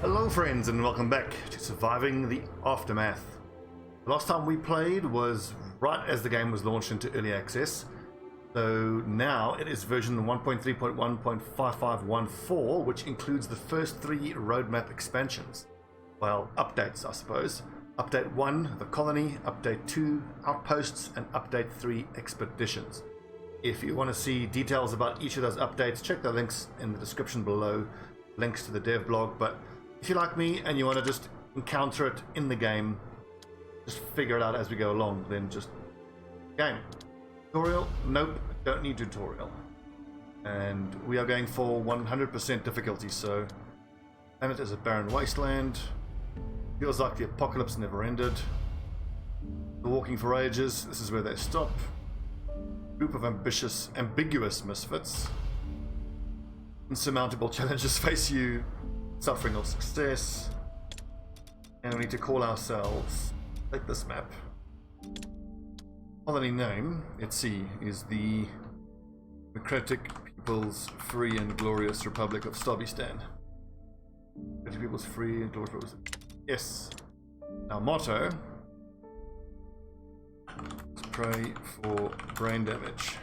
Hello friends and welcome back to Surviving the Aftermath. The last time we played was right as the game was launched into early access. So now it is version 1.3.1.5514, which includes the first 3 roadmap expansions. Well, updates I suppose. Update 1, the colony, update 2, outposts, and update 3, expeditions. If you want to see details about each of those updates, check the links in the description below, links to the dev blog. But if you're like me and you want to just encounter it in the game, just figure it out as we go along, then just game. Tutorial? Nope, don't need tutorial. And we are going for 100% difficulty, so planet is a barren wasteland. Feels like the apocalypse never ended. The walking for ages, this is where they stop. Group of ambiguous misfits. Insurmountable challenges face you, suffering or success. And we need to call ourselves, like this map. Colony name, let's see, is the Democratic People's Free and Glorious Republic of Stobbie. Democratic People's Free and Glorious Republic. Yes. Our motto is pray for brain damage.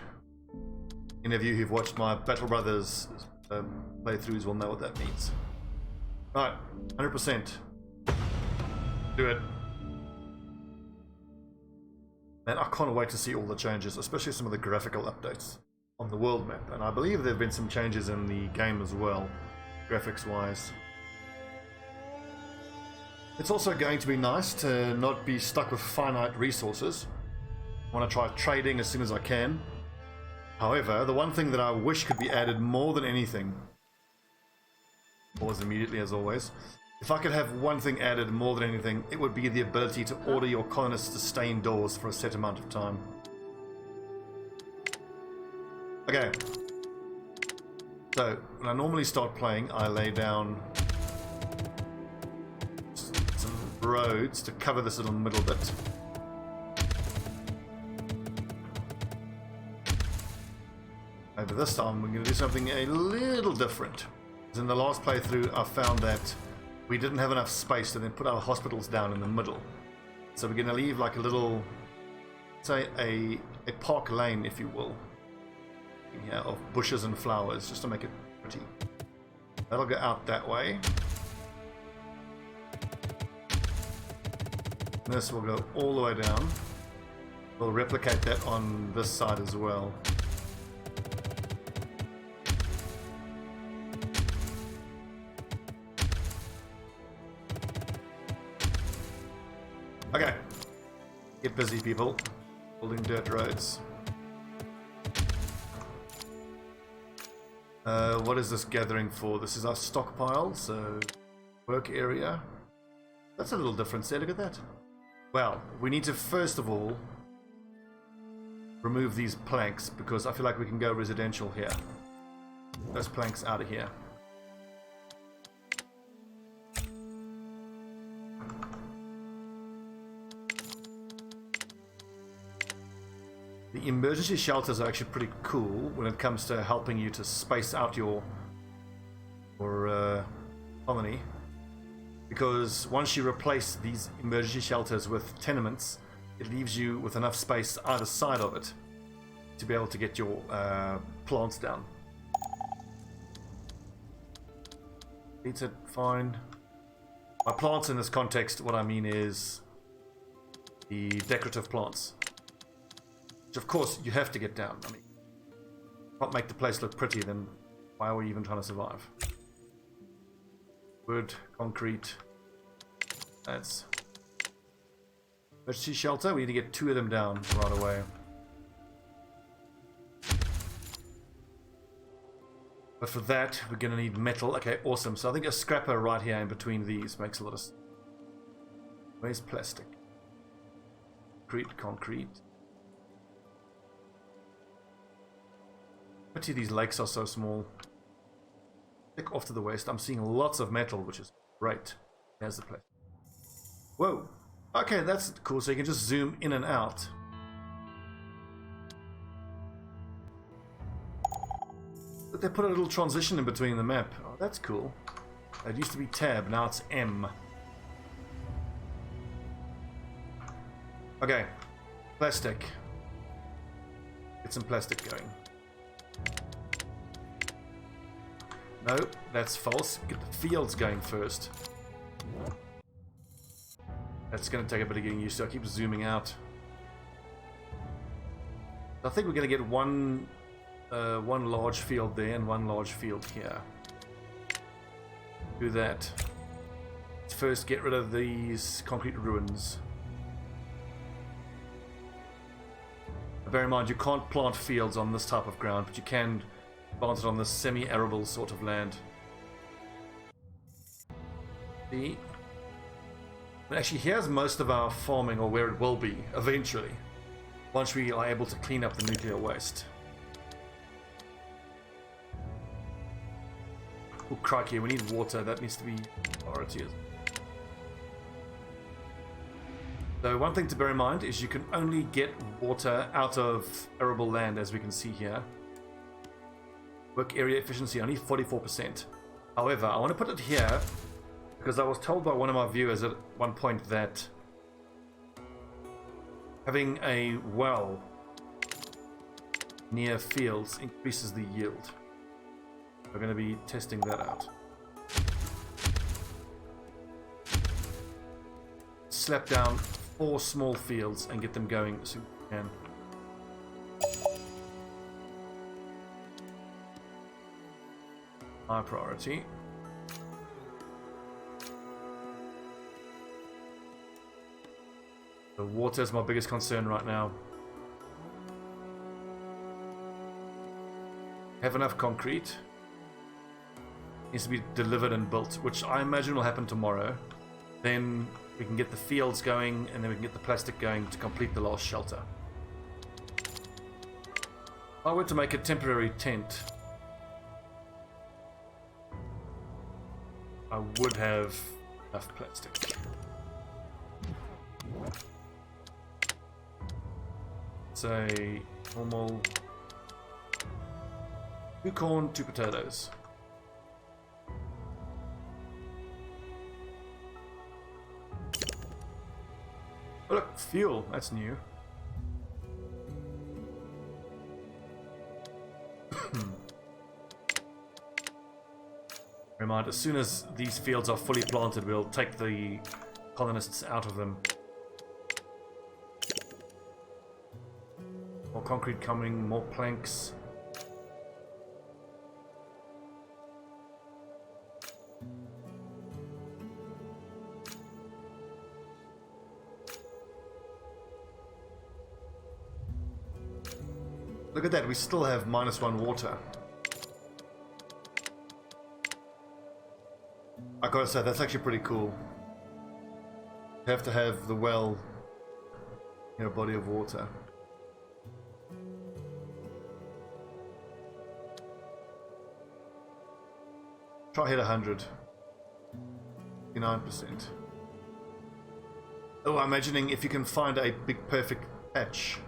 Any of you who've watched my Battle Brothers playthroughs will know what that means. Right, 100%. Do it. Man, I can't wait to see all the changes, especially some of the graphical updates on the world map. And I believe there have been some changes in the game as well, graphics wise. It's also going to be nice to not be stuck with finite resources. I want to try trading as soon as I can. However, the one thing that I wish could be added more than anything, pause immediately as always, if I could have one thing added more than anything, it would be the ability to order your colonists to stay indoors for a set amount of time. Okay. So, when I normally start playing, I lay down some roads to cover this little middle bit. Over this time, we're going to do something a little different. Because in the last playthrough, I found that we didn't have enough space to then put our hospitals down in the middle. So we're going to leave like a little, say a park lane, if you will, yeah, of bushes and flowers, just to make it pretty. That'll go out that way. And this will go all the way down. We'll replicate that on this side as well. Okay, get busy people, building dirt roads. What is this gathering for? This is our stockpile, so work area. That's a little different there, look at that. Well, we need to first of all remove these planks because I feel like we can go residential here. Those planks out of here. The emergency shelters are actually pretty cool when it comes to helping you to space out your colony, because once you replace these emergency shelters with tenements, it leaves you with enough space either side of it to be able to get your plants down. Eats it, fine. By plants in this context, what I mean is the decorative plants. Which of course you have to get down. I mean, can't make the place look pretty, then why are we even trying to survive? Wood, concrete. That's emergency shelter. We need to get 2 of them down right away. But for that, we're gonna need metal. Okay, awesome. So I think a scrapper right here in between these makes a lot of sense. Where's plastic? Concrete. Pity these lakes are so small. Stick off to the west. I'm seeing lots of metal, which is great. There's the place. Whoa. Okay, that's cool. So you can just zoom in and out. But they put a little transition in between the map. Oh, that's cool. It used to be tab, now it's M. Okay, plastic. Get some plastic going. No, that's false. Get the fields going first. That's going to take a bit of getting used to. I keep zooming out. I think we're going to get one large field there and one large field here. Do that. Let's first get rid of these concrete ruins. Bear in mind, you can't plant fields on this type of ground, but you can plant it on this semi-arable sort of land. See? Actually, here's most of our farming, or where it will be, eventually. Once we are able to clean up the nuclear waste. Oh, crikey, we need water. That needs to be priority. So one thing to bear in mind is you can only get water out of arable land, as we can see here. Work area efficiency only 44%. However, I want to put it here because I was told by one of my viewers at one point that having a well near fields increases the yield. We're going to be testing that out. Slap down 4 small fields and get them going as soon as we can. High priority. The water is my biggest concern right now. Have enough concrete. Needs to be delivered and built, which I imagine will happen tomorrow. Then we can get the fields going, and then we can get the plastic going to complete the last shelter. If I were to make a temporary tent, I would have enough plastic. Say normal 2 corn, 2 potatoes. Oh look, fuel, that's new. Remind, as soon as these fields are fully planted, we'll take the colonists out of them. More concrete coming, more planks. Look at that, we still have -1 water. I gotta say, that's actually pretty cool. You have to have the well in a body of water. Try hit 100. 59%. Oh, I'm imagining if you can find a big perfect patch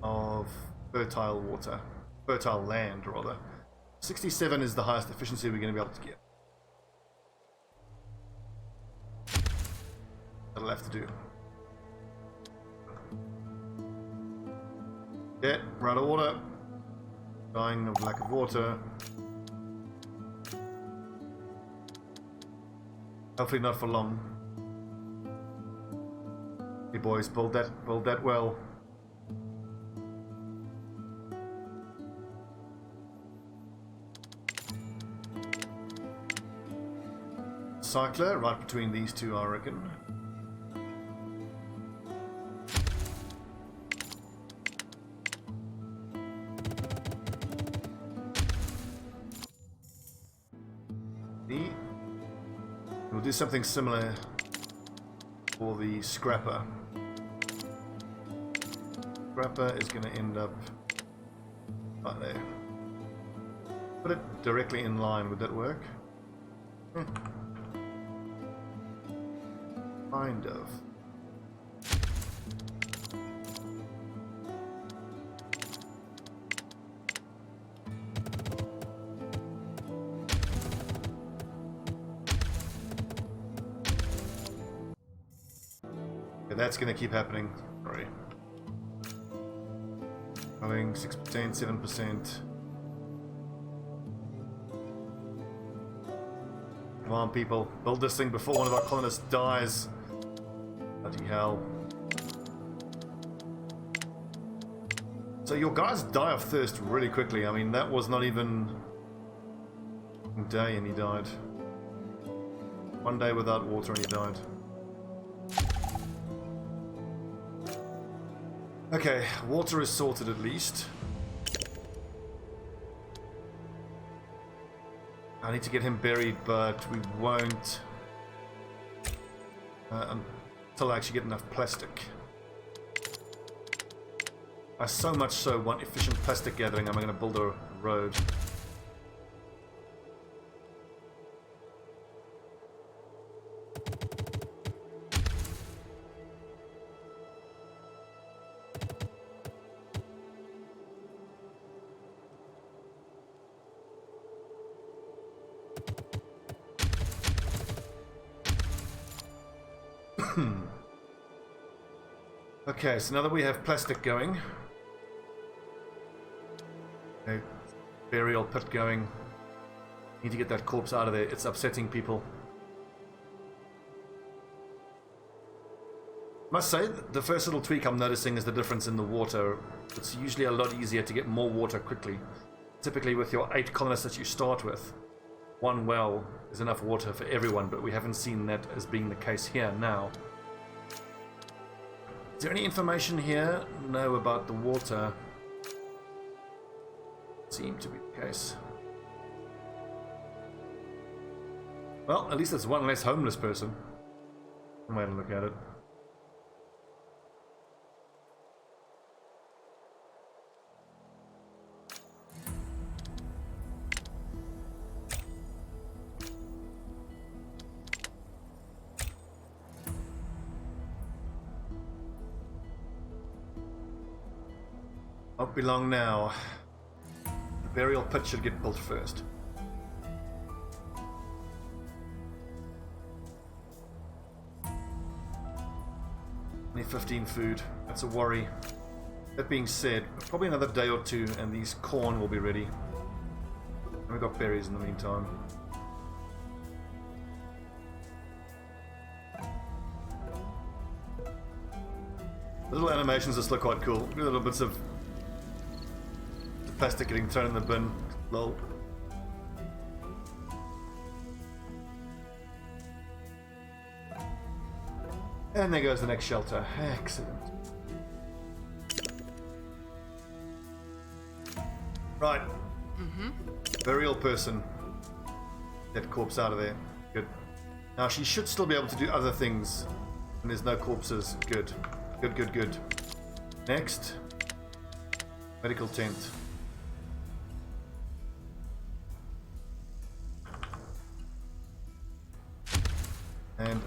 of fertile water, fertile land rather. 67 is the highest efficiency we're going to be able to get. That'll have to do. Yeah, we're out of water. Dying of lack of water. Hopefully not for long. Hey boys, build that well. Cycler right between these two, I reckon. We'll do something similar for the scrapper. Scrapper is going to end up right there. Put it directly in line. Would that work? Kind of. Yeah, that's going to keep happening. Sorry. Having 6%, 7%. Come on, people. Build this thing before one of our colonists dies. Bloody hell. So your guys die of thirst really quickly. I mean, that was not even a day and he died. One day without water and he died. Okay, water is sorted at least. I need to get him buried, but we won't until I actually get enough plastic. I so much so want efficient plastic gathering, I'm going to build a road. Okay, so now that we have plastic going, okay, burial pit going, need to get that corpse out of there. It's upsetting people. Must say, the first little tweak I'm noticing is the difference in the water. It's usually a lot easier to get more water quickly. Typically with your 8 colonists that you start with, one well is enough water for everyone, but we haven't seen that as being the case here now. Is there any information here? No, about the water. Seemed to be the case. Well, at least it's one less homeless person. One way to look at it. Won't be long now. The burial pit should get built first. Only 15 food. That's a worry. That being said, probably another day or two and these corn will be ready. And we've got berries in the meantime. The little animations just look quite cool. Little bits of plastic getting thrown in the bin. Lol. And there goes the next shelter. Excellent. Right. Burial person. That corpse out of there. Good. Now she should still be able to do other things. And there's no corpses. Good. Good, good, good. Next. Medical tent. And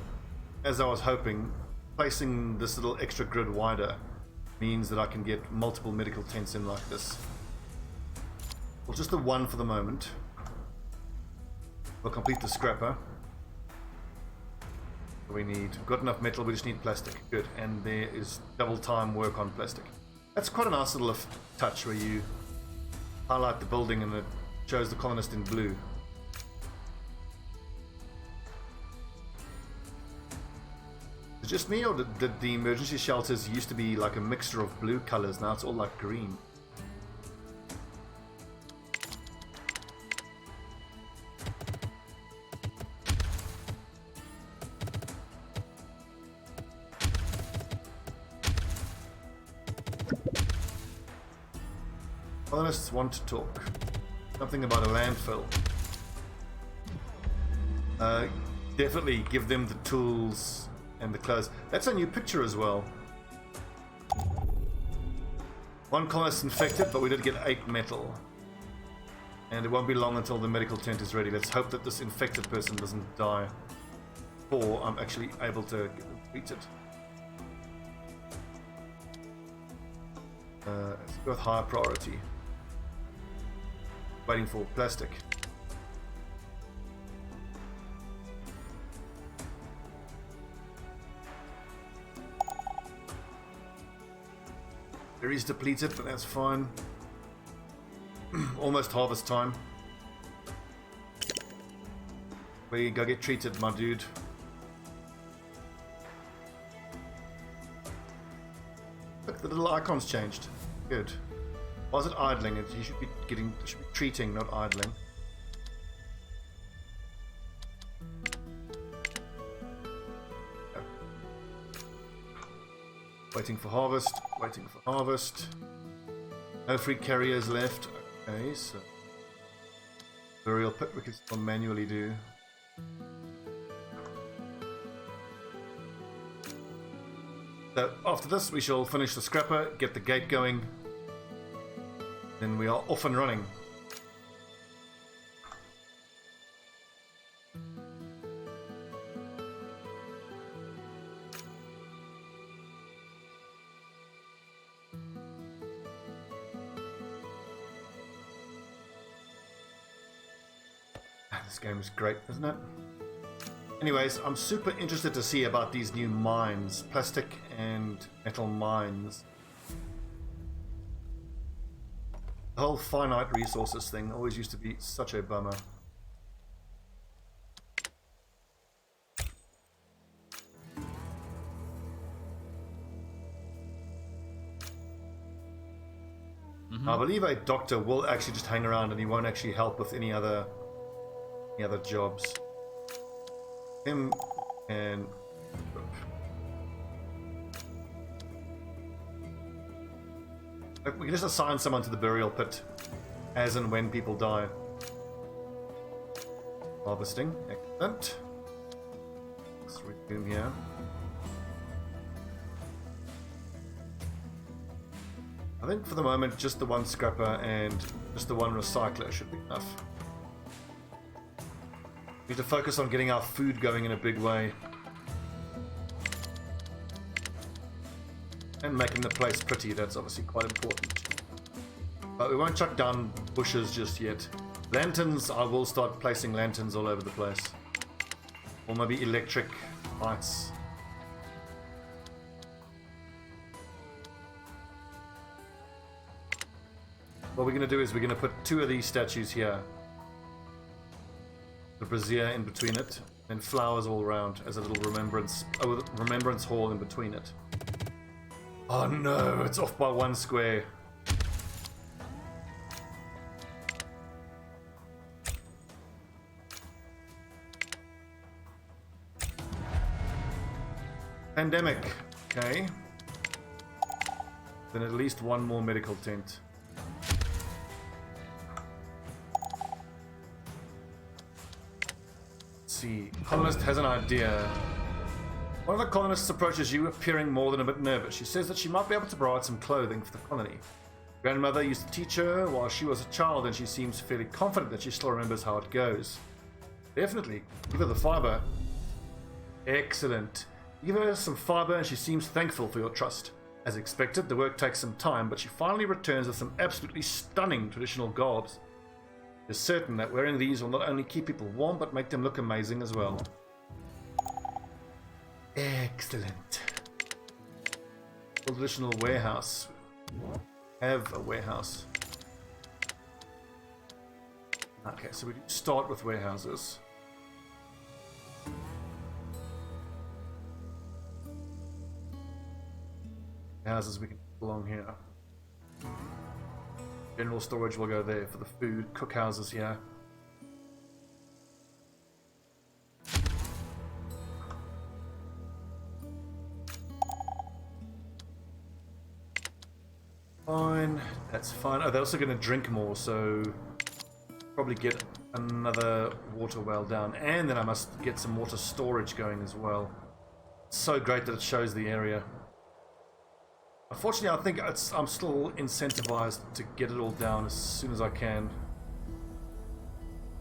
as I was hoping, placing this little extra grid wider means that I can get multiple medical tents in like this. Well, just the one for the moment. We'll complete the scrapper. We've got enough metal, we just need plastic. Good, and there is double time work on plastic. That's quite a nice little touch where you highlight the building and it shows the colonist in blue. Is it just me, or did the emergency shelters used to be like a mixture of blue colors? Now it's all like green. Colonists want to talk. Something about a landfill. Definitely give them the tools and the clothes. That's a new picture as well. One colonist infected, but we did get 8 metal. And it won't be long until the medical tent is ready. Let's hope that this infected person doesn't die before I'm actually able to get them treated. Let's go with higher priority. Waiting for plastic. Berries depleted, but that's fine. Almost harvest time. Where you go get treated, my dude. Look, the little icon's changed. Good. Why is it idling? You should be treating, not idling. Waiting for harvest, waiting for harvest. No free carriers left. Okay, so burial pit we can still manually do. So after this we shall finish the scrapper, get the gate going, then we are off and running. This game is great, isn't it? Anyways, I'm super interested to see about these new mines, plastic and metal mines. The whole finite resources thing always used to be such a bummer. I believe a doctor will actually just hang around and he won't actually help with any other jobs. Him and we can just assign someone to the burial pit as and when people die. Harvesting, excellent. Let's resume here. I think for the moment just the one scrapper and just the one recycler should be enough. We need to focus on getting our food going in a big way. And making the place pretty, that's obviously quite important. But we won't chuck down bushes just yet. Lanterns, I will start placing lanterns all over the place. Or maybe electric lights. What we're going to do is we're going to put 2 of these statues here. The brazier in between it, and flowers all around as a little remembrance hall in between it. Oh no, it's off by 1 square. Pandemic, okay. Then at least 1 more medical tent. See, colonist has an idea. One of the colonists approaches you, appearing more than a bit nervous. She says that she might be able to provide some clothing for the colony. Grandmother used to teach her while she was a child, and she seems fairly confident that she still remembers how it goes. Definitely. Give her the fiber. Excellent. Give her some fiber, and she seems thankful for your trust. As expected, the work takes some time, but she finally returns with some absolutely stunning traditional garbs. Is certain that wearing these will not only keep people warm, but make them look amazing as well. Excellent. Traditional warehouse. Have a warehouse. Okay, so we start with warehouses. Houses we can put along here. General storage will go there for the food. Cookhouses here. Fine, that's fine. Oh, they're also going to drink more, so probably get another water well down. And then I must get some water storage going as well. It's so great that it shows the area. Unfortunately, I think I'm still incentivized to get it all down as soon as I can.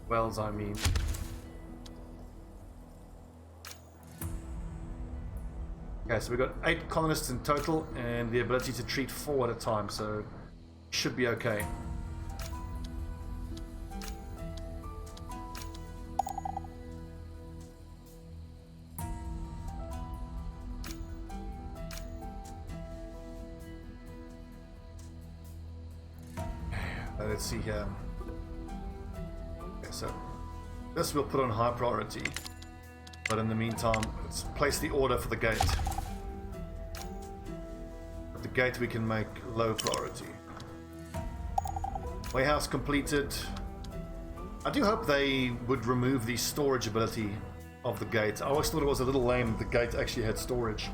Wells, I mean. Okay, so we've got 8 colonists in total and the ability to treat 4 at a time, so should be okay. let's see here. Okay, so this we'll put on high priority. But in the meantime, let's place the order for the gate. But the gate we can make low priority. Warehouse completed. I do hope they would remove the storage ability of the gate. I always thought it was a little lame the gate actually had storage.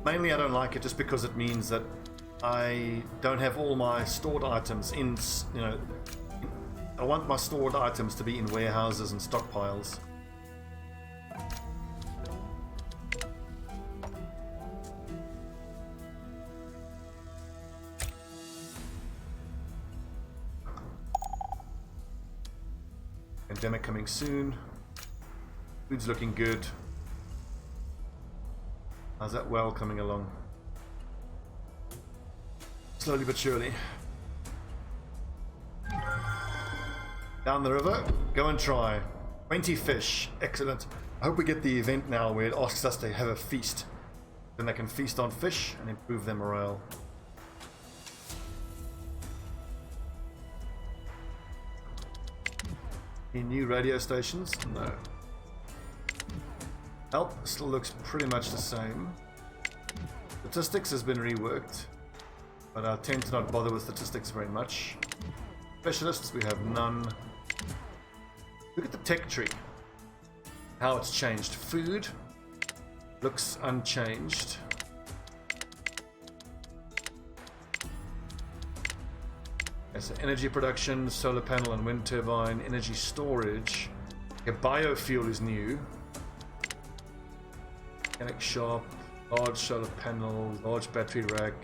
Mainly I don't like it just because it means that I don't have all my stored items in, you know, I want my stored items to be in warehouses and stockpiles. Pandemic coming soon. Food's looking good. How's that well coming along? Slowly but surely. Down the river, go and try. 20 fish, excellent. I hope we get the event now where it asks us to have a feast. Then they can feast on fish and improve their morale. Any new radio stations? No. Help still looks pretty much the same. Statistics has been reworked, but I tend to not bother with statistics very much. Specialists, we have none. Look at the tech tree. How it's changed. Food looks unchanged. So energy production, solar panel and wind turbine, energy storage. Okay, biofuel is new. Mechanic shop, large solar panel, large battery rack.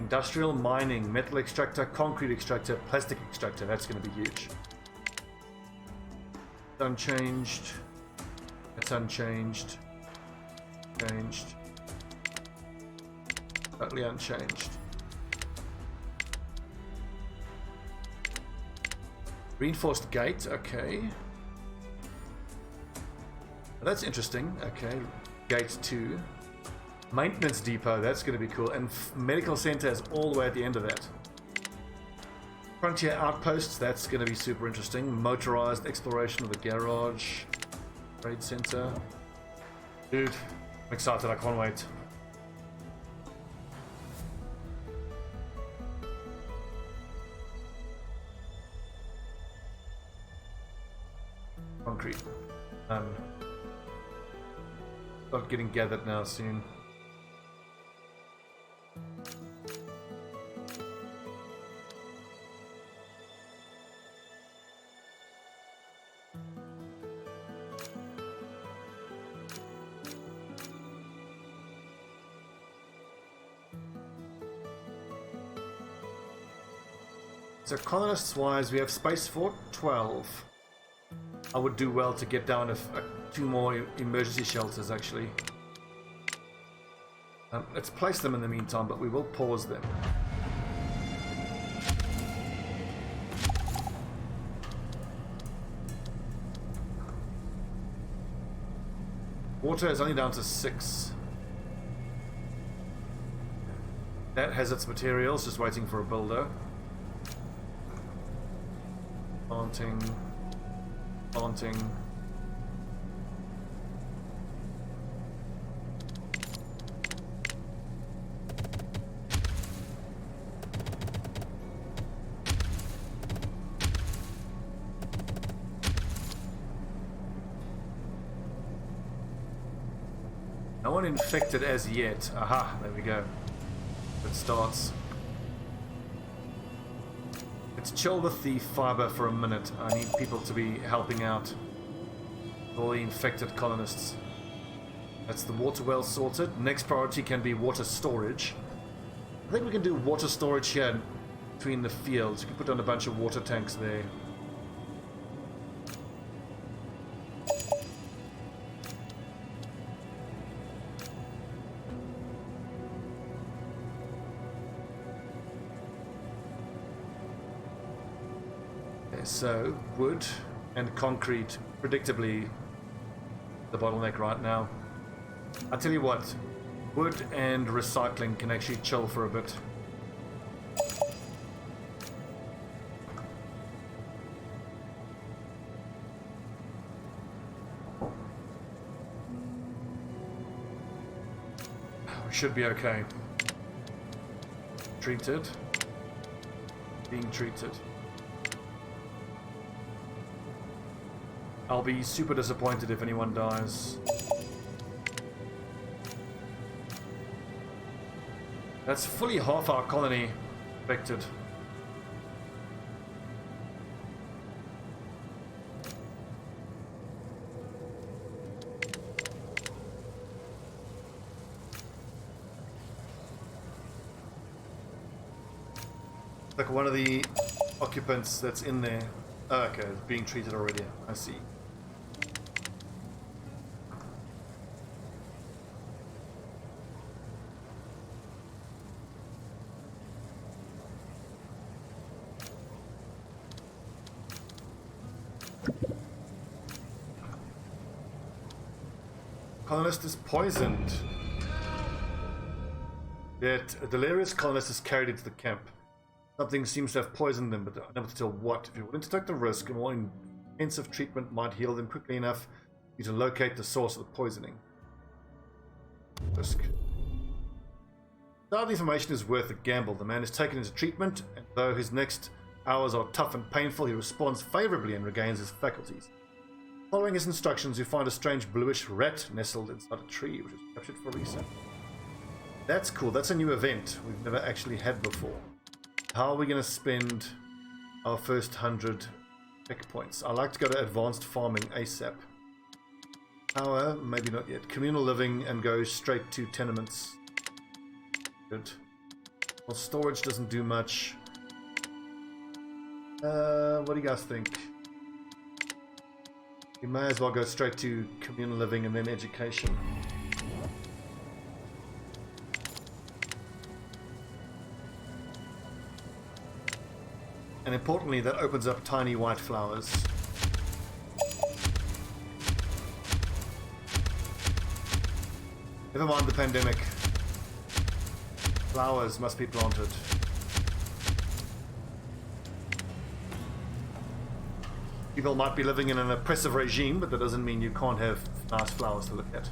Industrial mining, metal extractor, concrete extractor, plastic extractor. That's going to be huge. Unchanged. That's unchanged. Changed. Totally unchanged. Reinforced gate, okay. That's interesting, okay. Gate 2. Maintenance depot, that's going to be cool. And medical center is all the way at the end of that. Frontier outposts, that's going to be super interesting. Motorized exploration of the garage. Trade center. Dude, I'm excited, I can't wait. Concrete. Start getting gathered now soon. So colonists wise, we have space for 12. I would do well to get down 2 more emergency shelters actually. Let's place them in the meantime, but we will pause them. Water is only down to 6. That has its materials, just waiting for a builder. Planting. No one infected as yet. Aha, there we go. It starts. Let's chill with the fiber for a minute. I need people to be helping out all the infected colonists. That's the water well sorted. Next priority can be water storage. I think we can do water storage here between the fields. You can put down a bunch of water tanks there. So, wood and concrete, predictably the bottleneck right now. I'll tell you what, wood and recycling can actually chill for a bit. we should be okay. Treated. Being treated. I'll be super disappointed if anyone dies. That's fully half our colony affected. Like one of the occupants that's in there. Oh, okay, it's being treated already. I see. Colonist is poisoned. Yet a delirious colonist is carried into the camp. Something seems to have poisoned them, but unable to tell what. If you're willing to take the risk, a more intensive treatment might heal them quickly enough for you to locate the source of the poisoning. Risk. Now the information is worth a gamble. The man is taken into treatment, and though his next hours are tough and painful, he responds favorably and regains his faculties. Following his instructions, you find a strange bluish rat nestled inside a tree, which is captured for research. That's cool. That's a new event we've never actually had before. How are we going to spend our first 100 pick points? I like to go to advanced farming ASAP. Power, maybe not yet. Communal living and go straight to tenements. Good. Well, storage doesn't do much. What do you guys think? We may as well go straight to communal living and then education. And importantly, that opens up tiny white flowers. Never mind the pandemic. Flowers must be planted. People might be living in an oppressive regime, but that doesn't mean you can't have nice flowers to look at.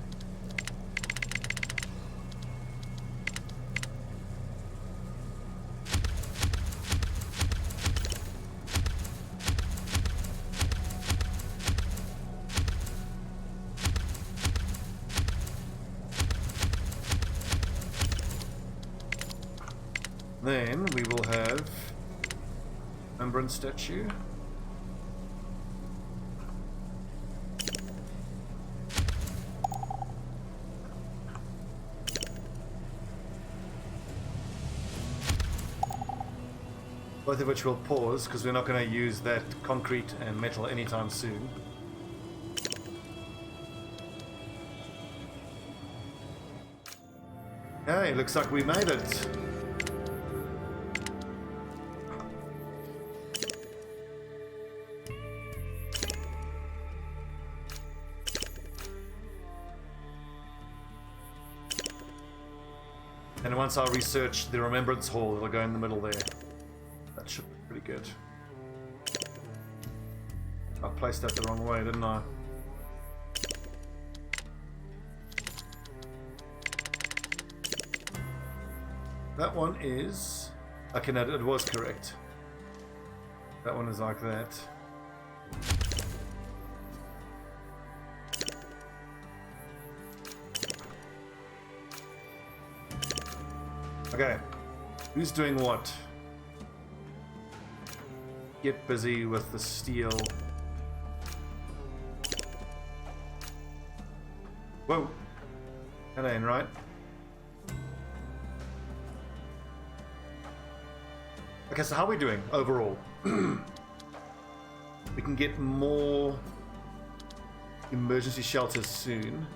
Then we will have remembrance statue. Both of which we'll pause because we're not going to use that concrete and metal anytime soon. Okay, looks like we made it. And once I research the Remembrance Hall, it'll go in the middle there. That should be pretty good. I placed that the wrong way, didn't I? That one is... Okay, no, it was correct. That one is like that. Okay, who's doing what? Get busy with the steel. Whoa, that ain't right. Okay, so how are we doing overall? We can get more emergency shelters soon.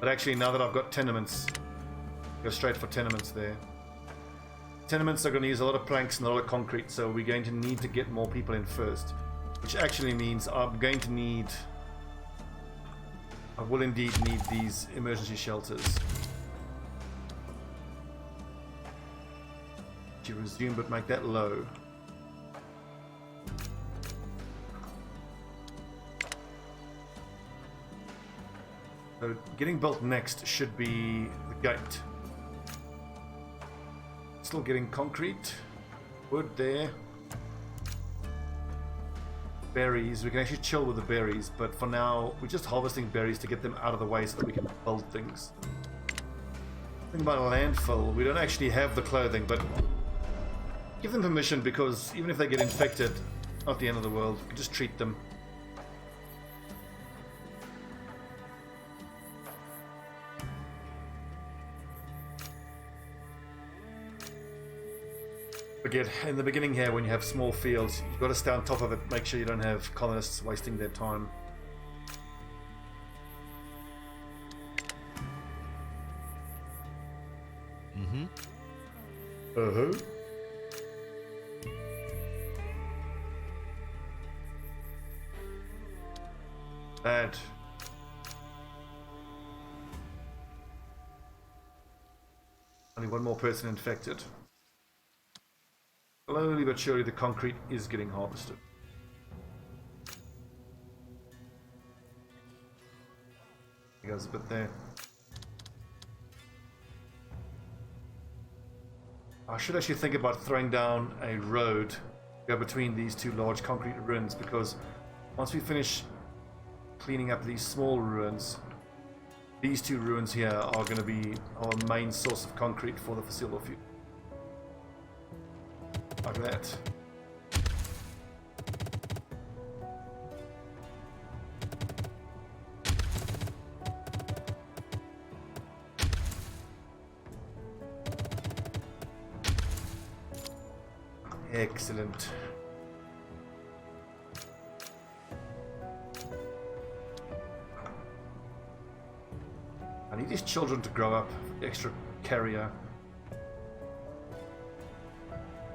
But actually, now that I've got tenements, go straight for tenements there. Tenements are going to use a lot of planks and a lot of concrete, so we're going to need to get more people in first. Which actually means I'm going to need... I will indeed need these emergency shelters. To resume, but make that low. So getting built next should be the Gate. Still getting concrete. Wood there. Berries. We can actually chill with the berries, but for now, we're just harvesting berries to get them out of the way so that we can build things. Think about a landfill. We don't actually have the clothing, but give them permission, because even if they get infected, not the end of the world. We can just treat them. Forget, in the beginning here, when you have small fields, you've got to stay on top of it, make sure you don't have colonists wasting their time. Bad. Only one more person infected. Slowly but surely the concrete is getting harvested. There goes a bit there. I should actually think about throwing down a road to go between these two large concrete ruins, because once we finish cleaning up these small ruins, these two ruins here are going to be our main source of concrete for the foreseeable future. Like that. Excellent. I need these children to grow up. Extra carrier.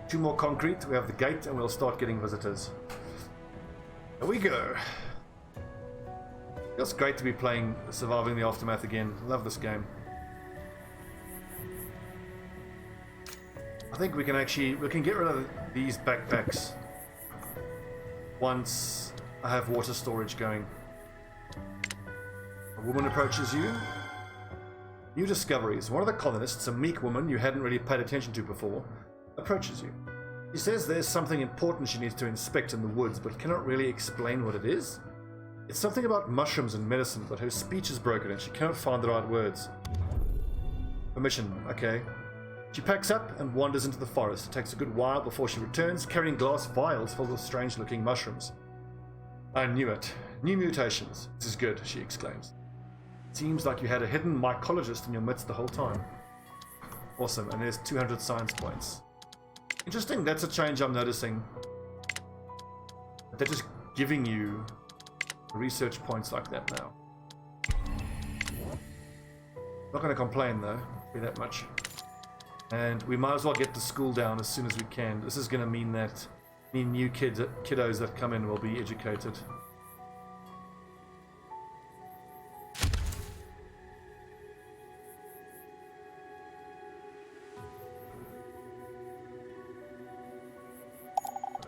2 more concrete, we have the gate, and we'll start getting visitors. There we go. Feels great to be playing Surviving the Aftermath again. Love this game. I think we can get rid of these backpacks once I have water storage going. A woman approaches you. New discoveries. One of the colonists, a meek woman you hadn't really paid attention to before, approaches you. She says there's something important she needs to inspect in the woods, but cannot really explain what it is. It's something about mushrooms and medicine, but her speech is broken and she cannot find the right words. Permission, okay. She packs up and wanders into the forest. It takes a good while before she returns, carrying glass vials filled with strange-looking mushrooms. I knew it. New mutations. This is good, she exclaims. Seems like you had a hidden mycologist in your midst the whole time. Awesome, and there's 200 science points. Interesting, that's a change I'm noticing. They're just giving you research points like that now. Not going to complain though, be that much. And we might as well get the school down as soon as we can. This is going to mean that any new kiddos that come in will be educated.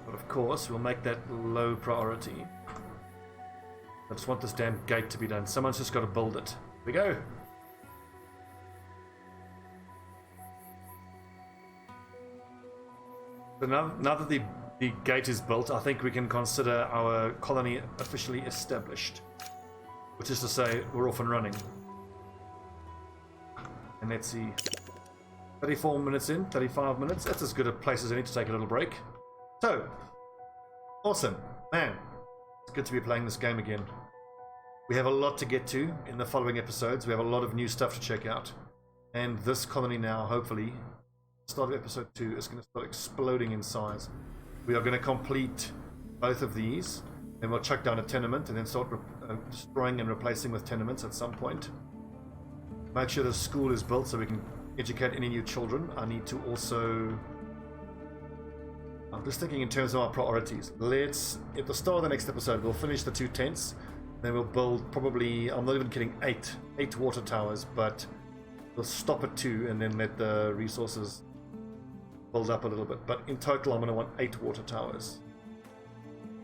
Of course, we'll make that low priority. I just want this damn gate to be done. Someone's just got to build it. Here we go. So now that the gate is built, I think we can consider our colony officially established. Which is to say, we're off and running. And let's see. 34 minutes in, 35 minutes. That's as good a place as any to take a little break. So, awesome. Man, it's good to be playing this game again. We have a lot to get to in the following episodes. We have a lot of new stuff to check out. And this colony now, hopefully, start of episode 2, is going to start exploding in size. We are going to complete both of these. Then we'll chuck down a tenement and then start destroying and replacing with tenements at some point. Make sure the school is built so we can educate any new children. I need to also... I'm just thinking in terms of our priorities. Let's, at the start of the next episode, we'll finish the 2 tents. Then we'll build probably, I'm not even kidding, 8 water towers, but we'll stop at 2 and then let the resources build up a little bit. But in total, I'm going to want 8 water towers.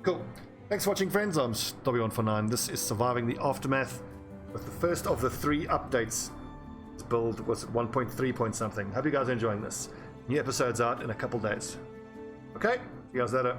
Cool. Thanks for watching, friends. I'm Stobbie149. This is Surviving the Aftermath with the first of the 3 updates. It's build was 1.3 point something. Hope you guys are enjoying this. New episodes out in a couple days. Okay, see you guys later.